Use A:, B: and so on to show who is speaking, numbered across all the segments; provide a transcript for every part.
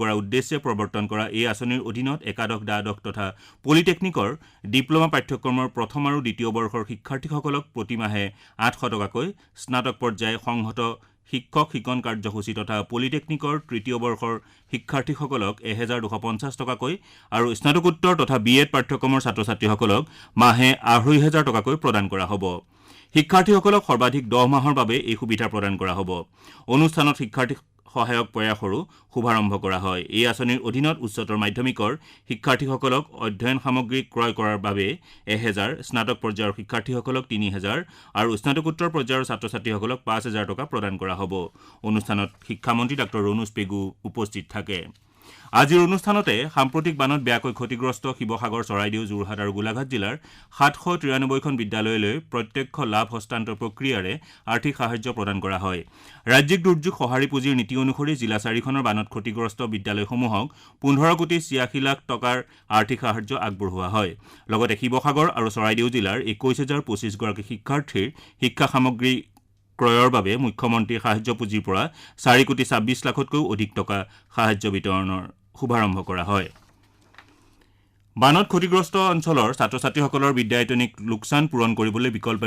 A: কৰা উদ্দেশ্যে প্ৰৱৰ্তন কৰা এই আঁচনিৰ অধীনত একাদশ দ্বাদশ তথা পলিটেকনিকৰ ডিপ্ল'মা পাঠ্যক্ৰমৰ প্ৰথম আৰু দ্বিতীয় বৰ্ষৰ শিক্ষাৰ্থীসকলক প্ৰতিমাহে 800 টকাকৈ, স্নাতক পৰ্যায় সংহত শিক্ষক শিকন কাৰ্যসূচী তথা পলিটেকনিকৰ তৃতীয় বৰ্ষৰ শিক্ষাৰ্থীসকলক 1250 টকাকৈ আৰু স্নাতকোত্তৰ তথা বিএড পাঠ্যক্ৰমৰ ছাত্ৰ ছাত্ৰীসকলক মাহে 2500 টকাকৈ প্ৰদান কৰা হ'ব। শিক্ষাৰ্থীসকলক সৰ্বাধিক 10 মাহৰ বাবে এই সুবিধা প্ৰদান কৰা হ'ব। অনুষ্ঠানত শিক্ষাৰ্থী সহায়ক প্ৰয়াসৰো শুভাৰম্ভ কৰা হয়। এই আঁচনিৰ অধীনত উচ্চতৰ মাধ্যমিকৰ শিক্ষাৰ্থীসকলক অধ্যয়ন সামগ্ৰী ক্ৰয় কৰাৰ বাবে 1000, স্নাতক পৰ্যায়ৰ শিক্ষাৰ্থীসকলক 3000 আৰু স্নাতকোত্তৰ পৰ্যায়ৰ ছাত্ৰ ছাত্ৰীসকলক 5000 টকা প্ৰদান কৰা হ'ব। অনুষ্ঠানত শিক্ষামন্ত্ৰী ডাঃ ৰণোজ পেগু উপস্থিত থাকে। আজিৰ অনুষ্ঠানতে সাম্প্ৰতিক বানত বেয়াকৈ ক্ষতিগ্ৰস্ত শিৱসাগৰ, চৰাইদেউ, যোৰহাট আৰু গোলাঘাট জিলাৰ 793খন বিদ্যালয়লৈ প্ৰত্যক্ষ লাভ হস্তান্তৰ প্ৰক্ৰিয়াৰে আৰ্থিক সাহায্য প্ৰদান কৰা হয়। ৰাজ্যিক দুৰ্যোগ সঁহাৰি পুঁজিৰ নীতি অনুসৰি জিলা 4খনৰ বানত ক্ষতিগ্ৰস্ত বিদ্যালয়সমূহক 15,86,00,000 টকাৰ আৰ্থিক সাহায্য আগবঢ়োৱা হয়। লগতে শিৱসাগৰ আৰু চৰাইদেউ জিলাৰ 21,025 গৰাকী শিক্ষাৰ্থীৰ শিক্ষা সামগ্ৰী ক্ৰয়ৰ বাবে মুখ্যমন্ত্ৰীৰ সাহায্য পুঁজিৰ পৰা 4,26,00,000তকৈও অধিক টকা সাহায্য বিতৰণৰ শুভাৰম্ভ কৰা হয়। বানত ক্ষতিগ্ৰস্ত অঞ্চলৰ ছাত্ৰ ছাত্ৰীসকলৰ বিদ্যায়তনিক লোকচান পূৰণ কৰিবলৈ বিকল্প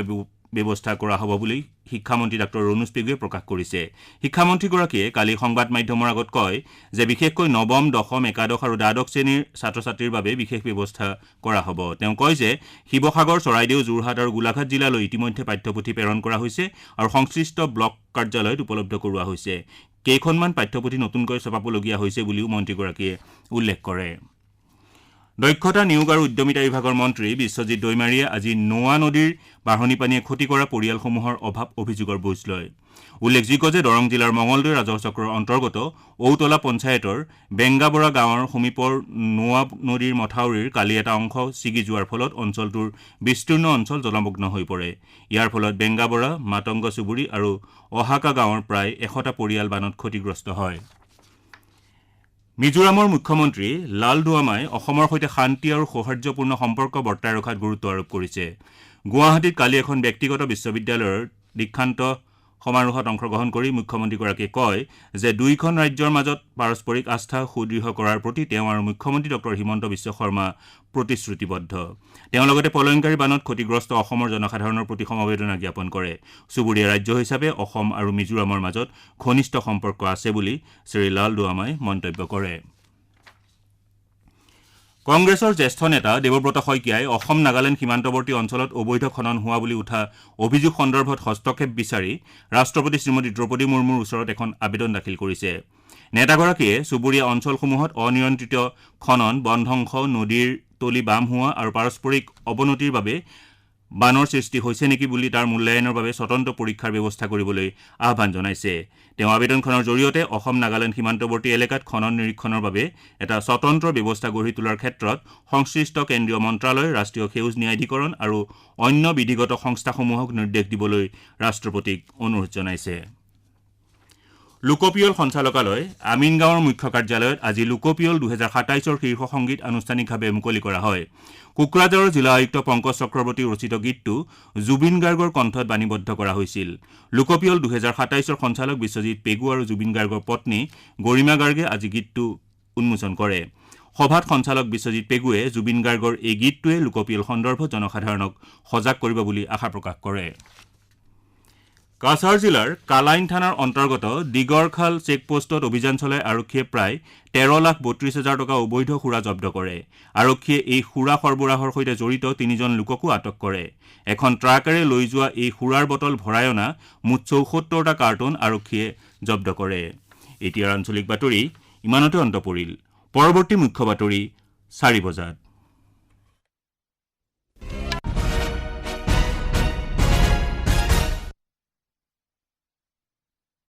A: ব্যৱস্থা কৰা হ'ব বুলি শিক্ষামন্ত্ৰী ডাঃ ৰণোজ পেগুৱে প্ৰকাশ কৰিছে। শিক্ষামন্ত্ৰীগৰাকীয়ে কালি সংবাদ মাধ্যমৰ আগত কয় যে বিশেষকৈ নৱম, দশম, একাদশ আৰু দ্বাদশ শ্ৰেণীৰ ছাত্ৰ ছাত্ৰীৰ বাবে বিশেষ ব্যৱস্থা কৰা হ'ব। তেওঁ কয় যে শিৱসাগৰ, চৰাইদেউ, যোৰহাট আৰু গোলাঘাট জিলালৈ ইতিমধ্যে পাঠ্যপুথি প্ৰেৰণ কৰা হৈছে আৰু সংশ্লিষ্ট ব্লক কাৰ্যালয়ত উপলব্ধ কৰোৱা হৈছে। কেইখনমান পাঠ্যপুথি নতুনকৈ ছপাবলগীয়া হৈছে বুলিও মন্ত্ৰীগৰাকীয়ে উল্লেখ কৰে। দক্ষতা নিয়োগ আৰু উদ্যমিতা বিভাগৰ মন্ত্ৰী বিশ্বজিৎ দৈমাৰীয়ে আজি নোৱা নদীৰ বাঢ়নী পানীয়ে ক্ষতি কৰা পৰিয়ালসমূহৰ অভিযোগৰ বুজ লয়। উল্লেখযোগ্য যে দৰং জিলাৰ মঙলদৈ ৰাজহ চক্ৰৰ অন্তৰ্গত ঔতলা পঞ্চায়তৰ বেংগাবৰা গাঁৱৰ সমীপৰ নোৱা নদীৰ মথাউৰিৰ কালি এটা অংশ ছিগি যোৱাৰ ফলত অঞ্চলটোৰ বিস্তীৰ্ণ অঞ্চল জলমগ্ন হৈ পৰে। ইয়াৰ ফলত বেংগাবৰা, মাতংগ চুবুৰী আৰু অহাকা গাঁৱৰ প্ৰায় 100টা পৰিয়াল বানত ক্ষতিগ্ৰস্ত হয়। মিজোৰামৰ মুখ্যমন্ত্ৰী লালদুৱামাই অসমৰ সৈতে শান্তি আৰু সৌহাৰ্দ্যপূৰ্ণ সম্পৰ্ক বৰ্তাই ৰখাত গুৰুত্ব আৰোপ কৰিছে। গুৱাহাটীত কালি এখন ব্যক্তিগত বিশ্ববিদ্যালয়ৰ দীক্ষান্ত সমাৰোহত অংশগ্ৰহণ কৰি মুখ্যমন্ত্ৰীগৰাকীয়ে কয় যে দুয়োখন ৰাজ্যৰ মাজত পাৰস্পৰিক আস্থা সুদৃঢ় কৰাৰ প্ৰতি তেওঁ আৰু মুখ্যমন্ত্ৰী ডঃ হিমন্ত বিশ্ব শৰ্মা প্ৰতিশ্ৰুতিবদ্ধ। তেওঁ লগতে প্ৰলয়ংকাৰী বানত ক্ষতিগ্ৰস্ত অসমৰ জনসাধাৰণৰ প্ৰতি সমবেদনা জ্ঞাপন কৰে। চুবুৰীয়া ৰাজ্য হিচাপে অসম আৰু মিজোৰামৰ মাজত ঘনিষ্ঠ সম্পৰ্ক আছে বুলি শ্ৰী লালদুৱামাই মন্তব্য কৰে। কংগ্ৰেছৰ জ্যেষ্ঠ নেতা দেৱব্ৰত শইকীয়াই অসম নাগালেণ্ড সীমান্তৱৰ্তী অঞ্চলত অবৈধ খনন হোৱা বুলি উঠা অভিযোগ সন্দৰ্ভত হস্তক্ষেপ বিচাৰি ৰাষ্ট্ৰপতি শ্ৰীমতী দ্ৰৌপদী মুৰ্মুৰ ওচৰত এখন আবেদন দাখিল কৰিছে। নেতাগৰাকীয়ে চুবুৰীয়া অঞ্চলসমূহত অনিয়ন্ত্ৰিত খনন, বনধ্বংস, নদীৰ তলি বাম হোৱা আৰু পাৰস্পৰিক অৱনতিৰ বাবে বানৰ সৃষ্টি হৈছে নেকি বুলি তাৰ মূল্যায়নৰ বাবে স্বতন্ত্ৰ পৰীক্ষাৰ ব্যৱস্থা কৰিবলৈ আহ্বান জনাইছে। তেওঁ আবেদনখনৰ জৰিয়তে অসম নাগালেণ্ড সীমান্তৱৰ্তী এলেকাত খনন নিৰীক্ষণৰ বাবে এটা স্বতন্ত্ৰ ব্যৱস্থা গঢ়ি তোলাৰ ক্ষেত্ৰত সংশ্লিষ্ট কেন্দ্ৰীয় মন্ত্ৰালয়, ৰাষ্ট্ৰীয় সেউজ ন্যায়াধিকৰণ আৰু অন্য বিধিগত সংস্থাসমূহক নিৰ্দেশ দিবলৈ ৰাষ্ট্ৰপতিক অনুৰোধ জনাইছে। লোকপিয়ল সঞ্চালকালয় আমিনগাঁৱৰ মুখ্য কাৰ্যালয়ত আজি লোকপিয়ল 2027ৰ শীৰ্ষ সংগীত আনুষ্ঠানিকভাৱে মুকলি কৰা হয়। কোকৰাঝাৰৰ জিলা আয়ুক্ত পংকজ চক্ৰৱৰ্তী ৰচিত গীতটো জুবিন গাৰ্গৰ কণ্ঠত বাণীবদ্ধ কৰা হৈছিল। লোকপিয়ল 2027ৰ সঞ্চালক বিশ্বজিৎ পেগু আৰু জুবিন গাৰ্গৰ পত্নী গৰিমা গাৰ্গে আজি গীতটো উন্মোচন কৰে। সভাত সঞ্চালক বিশ্বজিৎ পেগুৱে জুবিন গাৰ্গৰ এই গীতটোৱে লোকপিয়ল সন্দৰ্ভত জনসাধাৰণক সজাগ কৰিব বুলি আশা প্ৰকাশ কৰে। কাছাৰ জিলাৰ কালাইন থানাৰ অন্তৰ্গত দিগৰখাল চেকপোষ্টত অভিযান চলাই আৰক্ষীয়ে প্ৰায় 13,32,000 টকা অবৈধ সুৰা জব্দ কৰে। আৰক্ষীয়ে এই সুৰা সৰবৰাহৰ সৈতে জড়িত 3জন লোককো আটক কৰে। এখন ট্ৰাকেৰে লৈ যোৱা এই সুৰাৰ বটল ভৰাই অনা মুঠ 74টা কাৰ্টুন আৰক্ষীয়ে জব্দ কৰে। এতিয়াৰ আঞ্চলিক বাতৰি ইমানতে অন্ত পৰিল। পৰৱৰ্তী মুখ্য বাতৰি 4 বজাত।